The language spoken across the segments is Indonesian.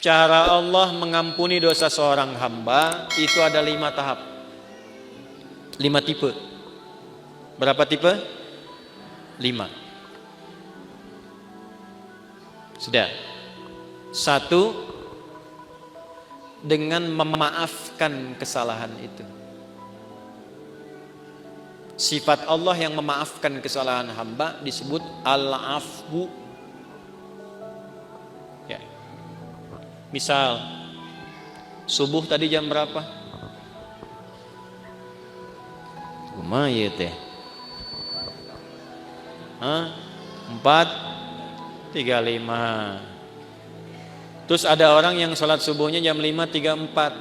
Cara Allah mengampuni dosa seorang hamba itu ada 5 tahap, 5 tipe. Berapa tipe? 5. Sudah. 1, dengan memaafkan kesalahan itu. Sifat Allah yang memaafkan kesalahan hamba disebut al-afwu. Ya. Misal subuh tadi jam berapa? Kumaha ieu teh? 4:35. Terus ada orang yang sholat subuhnya jam 5:34.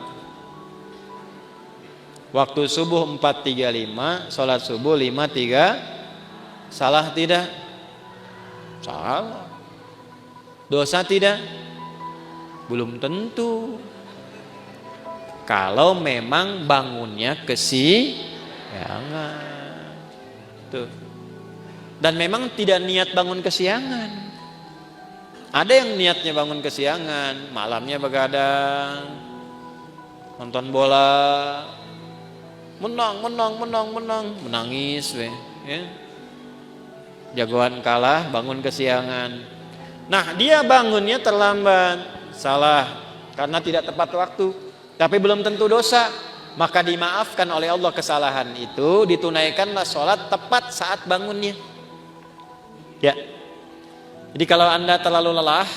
Waktu subuh 4:35, sholat subuh 5:3. Salah tidak? Salah. Dosa tidak? Belum tentu. Kalau memang bangunnya kesiangan. Tuh. Dan memang tidak niat bangun kesiangan. Ada yang niatnya bangun kesiangan, malamnya begadang, nonton bola, menang, menangis, ya. Jagoan kalah, bangun kesiangan. Nah, dia bangunnya terlambat, salah, karena tidak tepat waktu, tapi belum tentu dosa. Maka dimaafkan oleh Allah kesalahan itu, ditunaikanlah sholat tepat saat bangunnya. Ya. Jadi kalau Anda terlalu lelah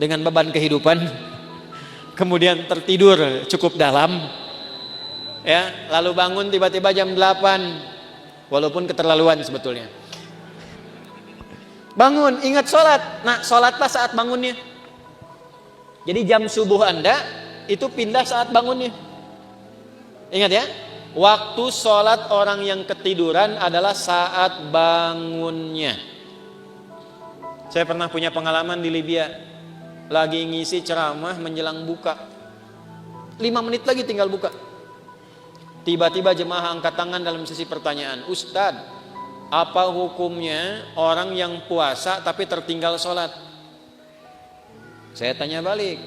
dengan beban kehidupan, kemudian tertidur cukup dalam, ya, lalu bangun tiba-tiba jam 8, walaupun keterlaluan sebetulnya. Bangun, ingat sholat. Nah, sholatlah saat bangunnya. Jadi jam subuh Anda itu pindah saat bangunnya. Ingat ya, waktu sholat orang yang ketiduran adalah saat bangunnya. Saya pernah punya pengalaman di Libya. Lagi ngisi ceramah menjelang buka, 5 menit lagi tinggal buka. Tiba-tiba jemaah angkat tangan dalam sesi pertanyaan, Ustadz, apa hukumnya orang yang puasa tapi tertinggal sholat? Saya tanya balik,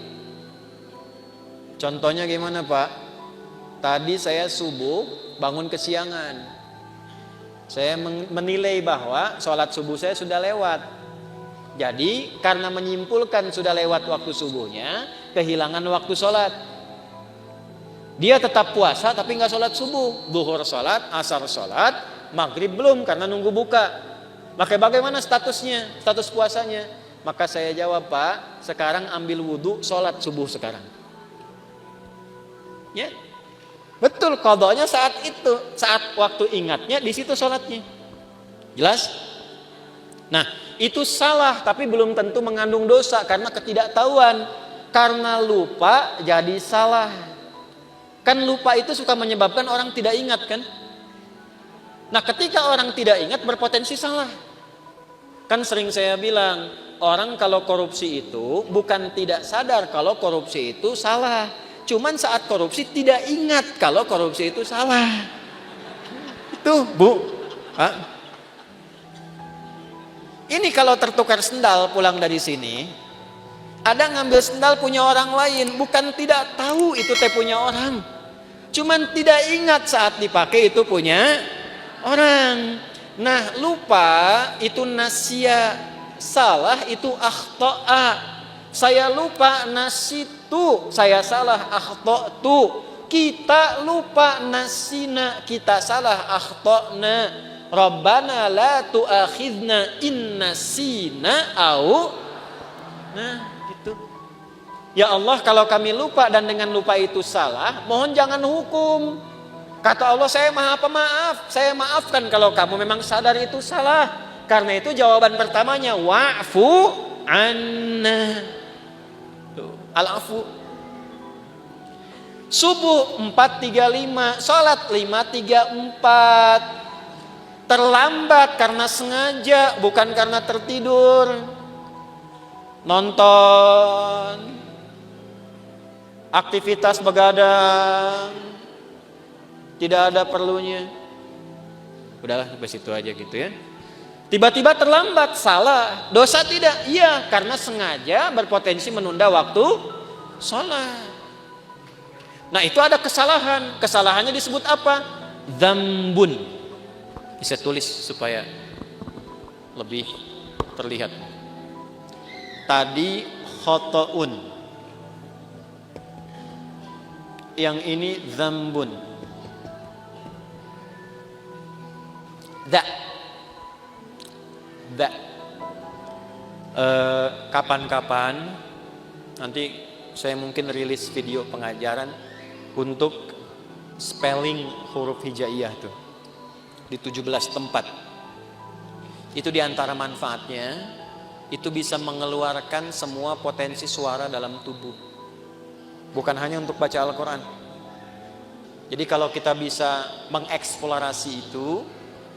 contohnya gimana Pak? Tadi saya subuh bangun kesiangan. Saya menilai bahwa sholat subuh saya sudah lewat. Jadi karena menyimpulkan sudah lewat waktu subuhnya, kehilangan waktu sholat. Dia tetap puasa tapi nggak sholat subuh. Zuhur sholat, asar sholat, maghrib belum karena nunggu buka. Maka bagaimana statusnya, status puasanya? Maka saya jawab, Pak, sekarang ambil wudhu, sholat subuh sekarang. Ya, betul, qadanya saat itu, saat waktu ingatnya di situ sholatnya. Jelas? Nah, itu salah tapi belum tentu mengandung dosa karena ketidaktahuan. Karena lupa jadi salah. Kan lupa itu suka menyebabkan orang tidak ingat kan? Nah, ketika orang tidak ingat berpotensi salah. Kan sering saya bilang, orang kalau korupsi itu bukan tidak sadar kalau korupsi itu salah. Cuman saat korupsi tidak ingat kalau korupsi itu salah. Itu, Bu. Hah? Ini kalau tertukar sendal pulang dari sini, ada ngambil sendal punya orang lain, bukan tidak tahu itu teh punya orang. Cuman tidak ingat saat dipakai itu punya orang. Nah, lupa itu nasya, salah itu akhta'a. Saya lupa nasitu, saya salah akhta'tu. Kita lupa nasina, kita salah akhta'na. Rabbana la tu'akhidna in nasina au. Nah, gitu. Ya Allah, kalau kami lupa dan dengan lupa itu salah, mohon jangan hukum. Kata Allah, saya maha pemaaf, saya maafkan kalau kamu memang sadar itu salah. Karena itu jawaban pertamanya wa'fu anna. Al-afu. Subuh 4:35, salat 5:34. Terlambat karena sengaja, bukan karena tertidur. Nonton, aktivitas begadang, tidak ada perlunya. Udahlah sampai situ aja gitu ya. Tiba-tiba terlambat, salah. Dosa tidak? Iya, karena sengaja berpotensi menunda waktu Salat. Nah, itu ada kesalahan. Kesalahannya disebut apa? Dzambun. Bisa tulis supaya lebih terlihat. Tadi khotoun. Yang ini dzambun. Da. Kapan-kapan nanti saya mungkin rilis video pengajaran untuk spelling huruf hijaiyah tuh di 17 tempat. Itu diantara manfaatnya, itu bisa mengeluarkan semua potensi suara dalam tubuh, bukan hanya untuk baca Al-Quran. Jadi kalau kita bisa mengeksplorasi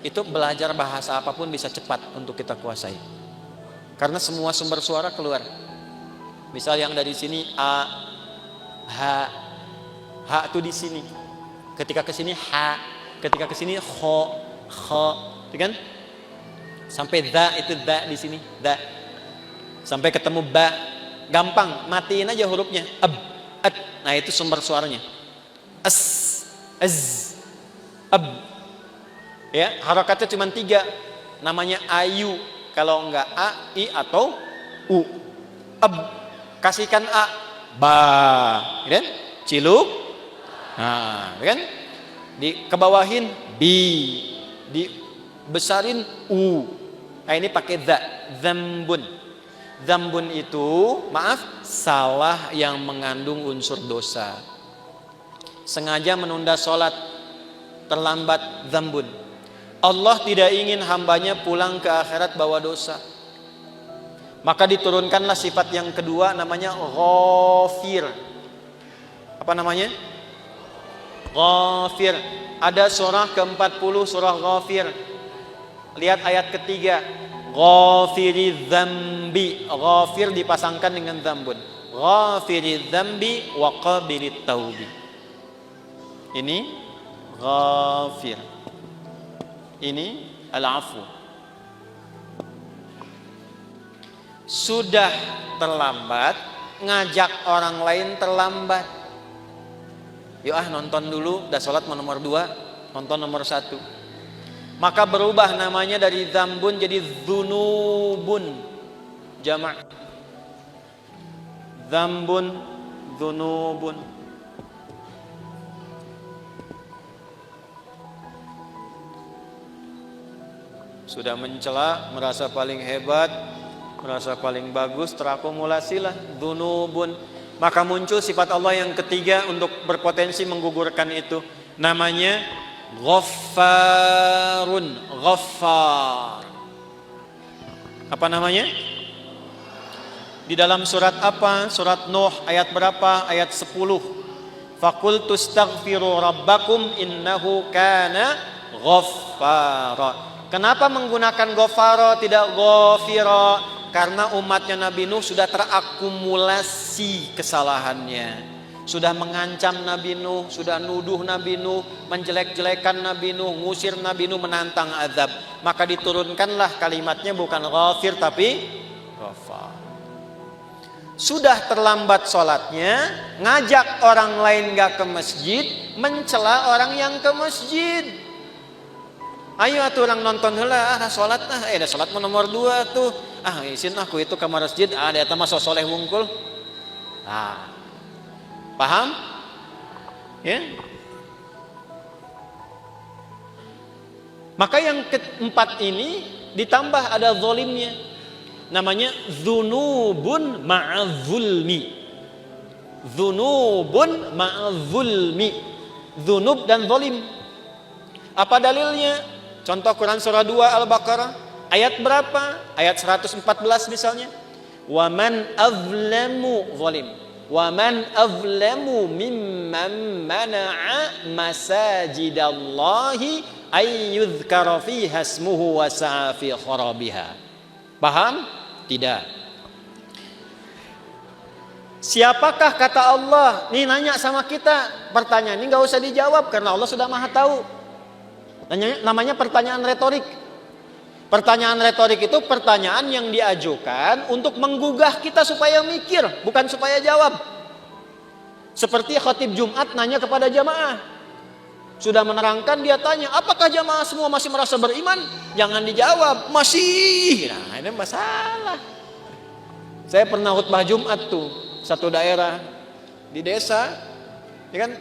itu belajar bahasa apapun bisa cepat untuk kita kuasai. Karena semua sumber suara keluar. Misal yang dari sini a, ha itu di sini. Ketika ke sini ha, ketika ke sini kho, kan? Sampai da itu da di sini, da. Sampai ketemu ba, gampang, matiin aja hurufnya. Ab, at. Nah, itu sumber suaranya. As, az, ab. Ya, harakatnya cuma 3. Namanya ayu. Kalau enggak a, i atau u. Ab. Kasihkan a, ba, kan? Ciluk. Nah, kan? Dikebawahin bi, dibesarin u. Nah, ini pakai za, dzambun. Dzambun itu, maaf, salah yang mengandung unsur dosa. Sengaja menunda sholat, terlambat, dzambun. Allah tidak ingin hambanya pulang ke akhirat bawa dosa. Maka diturunkanlah sifat yang kedua, namanya ghafir. Apa namanya? Ghafir. Ada surah ke-40, surah Ghafir. Lihat ayat ketiga. Ghafiriz dzambi. Ghafir dipasangkan dengan dzambun. Ghafiriz dzambi wa qabilit taubi. Ini ghafir. Ini al-afu. Sudah terlambat, ngajak orang lain terlambat. Yuk nonton dulu, udah sholat mau nomor 2, nonton nomor 1. Maka berubah namanya dari dzambun jadi dzunubun. Jamak. Dzambun, dzunubun. Sudah mencela, merasa paling hebat, merasa paling bagus, terakumulasilah dzunubun. Maka muncul sifat Allah yang ketiga untuk berpotensi menggugurkan itu. Namanya Ghaffarun. Ghaffar. Apa namanya? Di dalam surat apa? Surat Nuh ayat berapa? Ayat 10. Faqultu astaghfiru rabbakum innahu kana ghaffara. Kenapa menggunakan Ghafara tidak Ghafira? Karena umatnya Nabi Nuh sudah terakumulasi kesalahannya. Sudah mengancam Nabi Nuh, sudah nuduh Nabi Nuh, menjelek-jelekan Nabi Nuh, ngusir Nabi Nuh, menantang azab. Maka diturunkanlah kalimatnya bukan Ghafir tapi Ghafar. Sudah terlambat sholatnya, ngajak orang lain gak ke masjid, mencela orang yang ke masjid. Ayo atuh orang nonton heula, sholat dah sholat nomor 2 tuh. Isin aku itu ke masjid, ada eta mah soleh wungkul. Paham? Ya. Maka yang keempat ini ditambah ada zalimnya. Namanya dzunubun ma'adzulmi. Dzunubun ma'adzulmi. Dzunub dan zalim. Apa dalilnya? Contoh Quran surah 2 Al-Baqarah ayat berapa? Ayat 114 misalnya. Wa man azlamu zalim. Wa man azlamu mimman mana'a masajidallahi ay yuzkara fiha ismuhu wa sa'a fi kharabiha. Paham? Tidak. Siapakah kata Allah? Nih nanya sama kita. Pertanyaan ini enggak usah dijawab karena Allah sudah Maha tahu. Namanya pertanyaan retorik. Pertanyaan retorik itu pertanyaan yang diajukan untuk menggugah kita supaya mikir, bukan supaya jawab. Seperti khatib Jumat nanya kepada jamaah. Sudah menerangkan, dia tanya, apakah jamaah semua masih merasa beriman? Jangan dijawab, masih. Nah, ini masalah. Saya pernah khutbah Jumat tuh, satu daerah di desa, ya kan?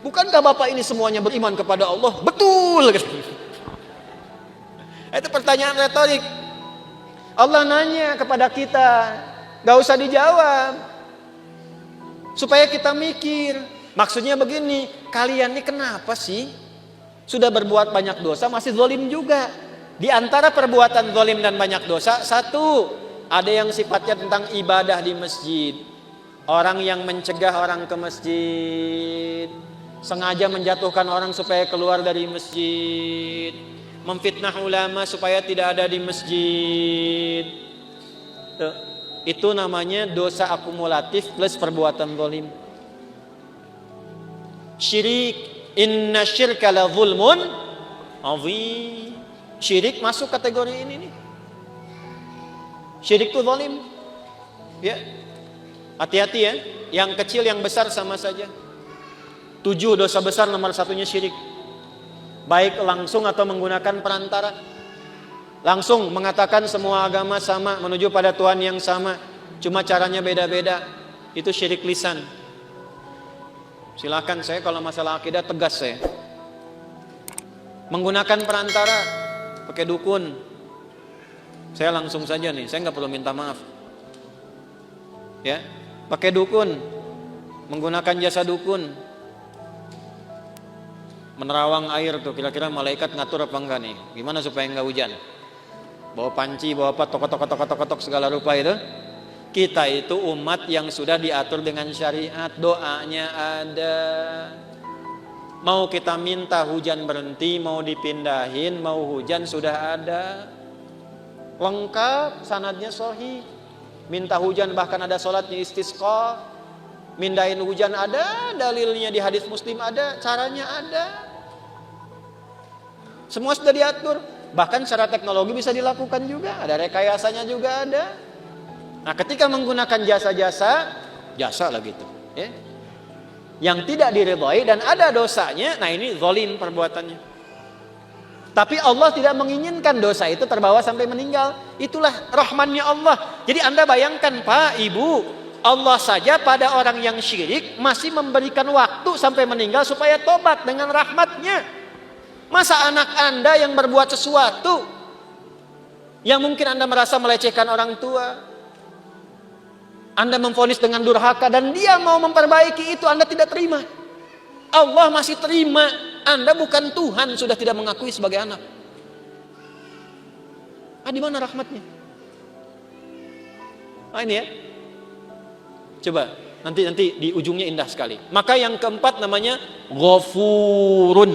Bukankah Bapak ini semuanya beriman kepada Allah? Betul. Itu pertanyaan retorik. Allah nanya kepada kita, gak usah dijawab. Supaya kita mikir. Maksudnya begini, kalian ini kenapa sih sudah berbuat banyak dosa masih zalim juga? Di antara perbuatan zalim dan banyak dosa, satu, ada yang sifatnya tentang ibadah di masjid. Orang yang mencegah orang ke masjid, sengaja menjatuhkan orang supaya keluar dari masjid, memfitnah ulama supaya tidak ada di masjid. Tuh. Itu namanya dosa akumulatif plus perbuatan zalim. Syirik, inna syirka la zulmun azim. Syirik masuk kategori ini nih. Syirik itu zalim. Ya. Hati-hati ya, yang kecil yang besar sama saja. 7 dosa besar nomor satunya syirik. Baik langsung atau menggunakan perantara. Langsung mengatakan semua agama sama, menuju pada Tuhan yang sama, cuma caranya beda-beda. Itu syirik lisan. Silakan, saya kalau masalah akidah tegas saya. Menggunakan perantara, pakai dukun. Saya langsung saja nih, saya nggak perlu minta maaf. Ya, pakai dukun, menggunakan jasa dukun. Menerawang air tuh, kira-kira malaikat ngatur apa enggak nih? Gimana supaya enggak hujan? Bawa panci, bawa apa, tok segala rupa itu. Kita itu umat yang sudah diatur dengan syariat, doanya ada. Mau kita minta hujan berhenti, mau dipindahin, mau hujan sudah ada. Lengkap, sanadnya sahih. Minta hujan bahkan ada sholatnya istisqa. Mindahin hujan ada, dalilnya di hadis Muslim ada, caranya ada. Semua sudah diatur. Bahkan secara teknologi bisa dilakukan juga, ada rekayasanya juga ada. Nah, ketika menggunakan jasa-jasa, jasa lah gitu, ya. Yang tidak diridhai dan ada dosanya, nah ini zalim perbuatannya. Tapi Allah tidak menginginkan dosa itu terbawa sampai meninggal. Itulah rahmannya Allah. Jadi Anda bayangkan Pak, Ibu, Allah saja pada orang yang syirik masih memberikan waktu sampai meninggal supaya tobat dengan rahmatnya. Masa anak Anda yang berbuat sesuatu yang mungkin Anda merasa melecehkan orang tua, Anda memvonis dengan durhaka dan dia mau memperbaiki itu, Anda tidak terima. Allah masih terima. Anda bukan Tuhan, sudah tidak mengakui sebagai anak. Di mana rahmatnya? Ini ya. Coba nanti di ujungnya indah sekali. Maka yang keempat namanya Ghafurun.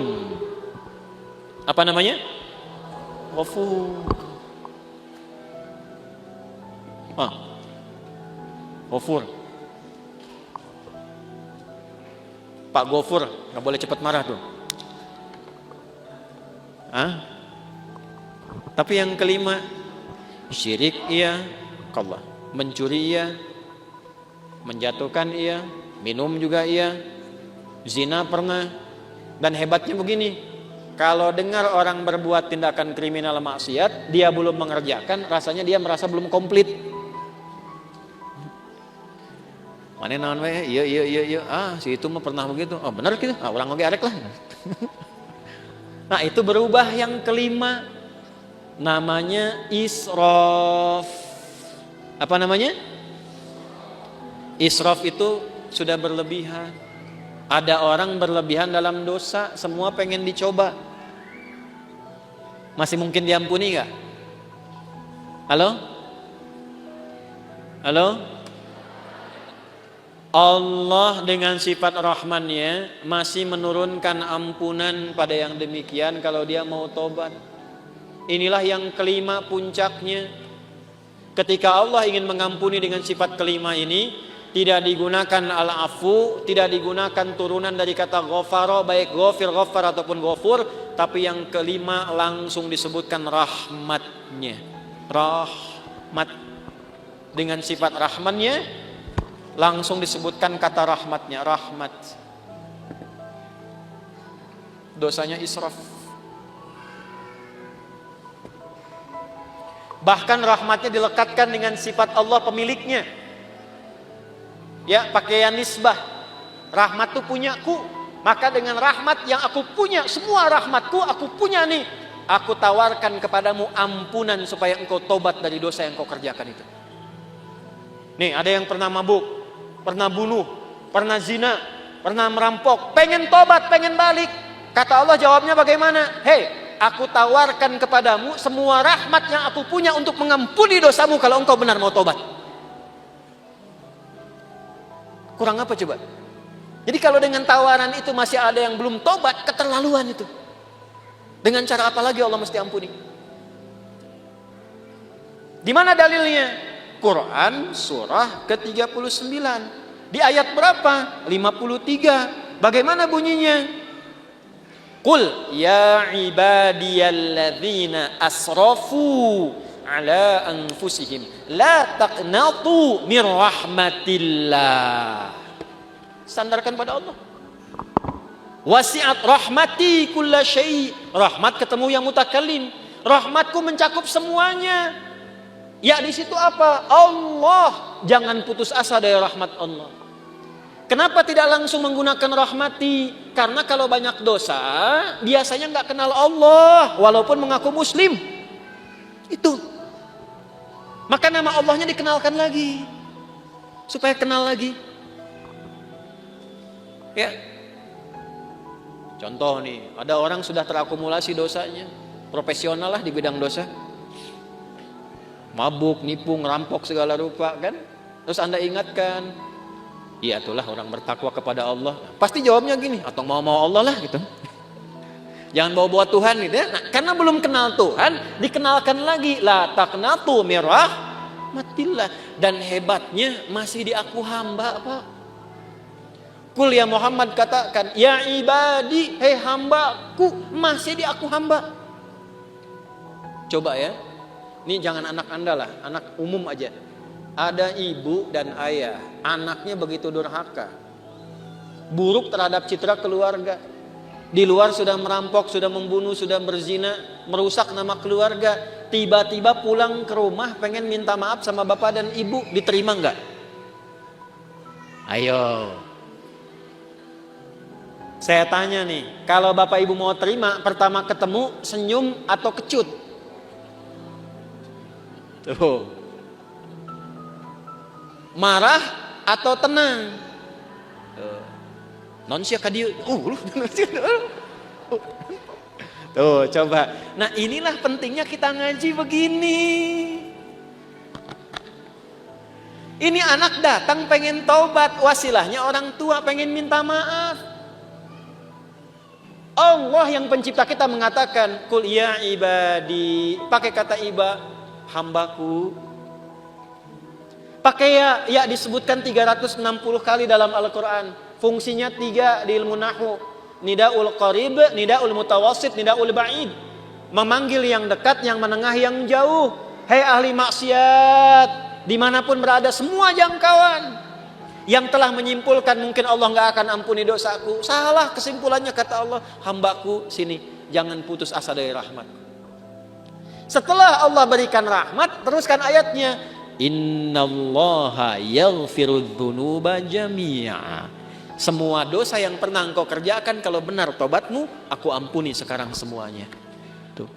Apa namanya? Ghafur. Ghafur. Pak Ghafur, nggak boleh cepat marah tuh. Tapi yang kelima, syirik iya, Allah. Mencuri iya, menjatuhkan iya, minum juga iya, zina pernah. Dan hebatnya begini, kalau dengar orang berbuat tindakan kriminal maksiat, dia belum mengerjakan, rasanya dia merasa belum komplit. Mana naon we? Iya. Si itu mah pernah begitu. Oh, benar gitu. Orang oge arek lah. Nah, itu berubah yang kelima. Namanya israf. Apa namanya? Israf itu sudah berlebihan. Ada orang berlebihan dalam dosa, semua pengen dicoba. Masih mungkin diampuni gak? Halo? Allah dengan sifat rahmannya masih menurunkan ampunan pada yang demikian kalau dia mau tobat. Inilah yang kelima puncaknya. Ketika Allah ingin mengampuni dengan sifat kelima ini, tidak digunakan al-afu, tidak digunakan turunan dari kata ghafara, baik ghafir, ghafar ataupun ghafur, tapi yang kelima langsung disebutkan rahmatnya. Rahmat. Dengan sifat rahmannya langsung disebutkan kata rahmatnya, rahmat. Dosanya israf. Bahkan rahmatnya dilekatkan dengan sifat Allah pemiliknya. Ya, pakaian nisbah. Rahmat itu punyaku. Maka dengan rahmat yang aku punya, semua rahmatku aku punya nih, aku tawarkan kepadamu ampunan supaya engkau tobat dari dosa yang kau kerjakan itu. Nih, ada yang pernah mabuk, pernah bunuh, pernah zina, pernah merampok, pengen tobat, pengen balik. Kata Allah jawabnya bagaimana? Hei, aku tawarkan kepadamu semua rahmat yang aku punya untuk mengampuni dosamu kalau engkau benar mau tobat. Kurang apa coba? Jadi kalau dengan tawaran itu masih ada yang belum tobat, keterlaluan itu. Dengan cara apa lagi Allah mesti ampuni? Di mana dalilnya? Quran surah ke-39. Di ayat berapa? 53. Bagaimana bunyinya? Qul ya ibadiyalladzina asrafu ala anfusihim la taqnatu mir rahmatillah. Sandarkan pada Allah. Wasi'at rahmati kulla syai'. Rahmat ketemu yang mutakallim. Rahmatku mencakup semuanya. Ya di situ apa? Allah. Jangan putus asa dari rahmat Allah. Kenapa tidak langsung menggunakan rahmati? Karena kalau banyak dosa, biasanya nggak kenal Allah, walaupun mengaku Muslim. Itu. Maka nama Allahnya dikenalkan lagi, supaya kenal lagi. Ya. Contoh nih, ada orang sudah terakumulasi dosanya, profesional lah di bidang dosa. Mabuk, nipu, ngerampok segala rupa kan. Terus Anda ingatkan, iya itulah orang bertakwa kepada Allah. Pasti jawabnya gini, atau mau Allah lah gitu. Jangan bawa Tuhan gitu ya. Nah, karena belum kenal Tuhan, dikenalkan lagi la taqnatu mir rahmatillah. Dan hebatnya masih diaku hamba, Pak. Kul ya Muhammad, katakan ya ibadi, hei hambaku, masih diaku hamba. Coba ya. Ini jangan anak Anda lah, anak umum aja. Ada ibu dan ayah, anaknya begitu durhaka, buruk terhadap citra keluarga. Di luar sudah merampok, sudah membunuh, sudah berzina, merusak nama keluarga. Tiba-tiba pulang ke rumah pengen minta maaf sama bapak dan ibu, diterima nggak? Ayo. Saya tanya nih, kalau bapak ibu mau terima, pertama ketemu senyum atau kecut? Tuh. Marah atau tenang? Non siapa dia? Tuh, coba. Nah, inilah pentingnya kita ngaji begini. Ini anak datang pengen taubat, wasilahnya orang tua pengen minta maaf. Allah yang pencipta kita mengatakan, "Qul ya ibadi," pakai kata iba, hambaku. Pakai ya disebutkan 360 kali dalam Al-Quran. Fungsinya 3 di ilmu nahwu. Nidaul qarib, nidaul mutawassit, nidaul ba'id. Memanggil yang dekat, yang menengah, yang jauh. Hei ahli maksiat, dimanapun berada, semua jangkauan. Yang telah menyimpulkan mungkin Allah gak akan ampuni dosaku. Salah kesimpulannya, kata Allah, hambaku sini, jangan putus asa dari rahmat. Setelah Allah berikan rahmat, teruskan ayatnya, innallaha yaghfirudz dzunuba jami'a. Semua dosa yang pernah engkau kerjakan, kalau benar tobatmu, aku ampuni sekarang semuanya. Tuh.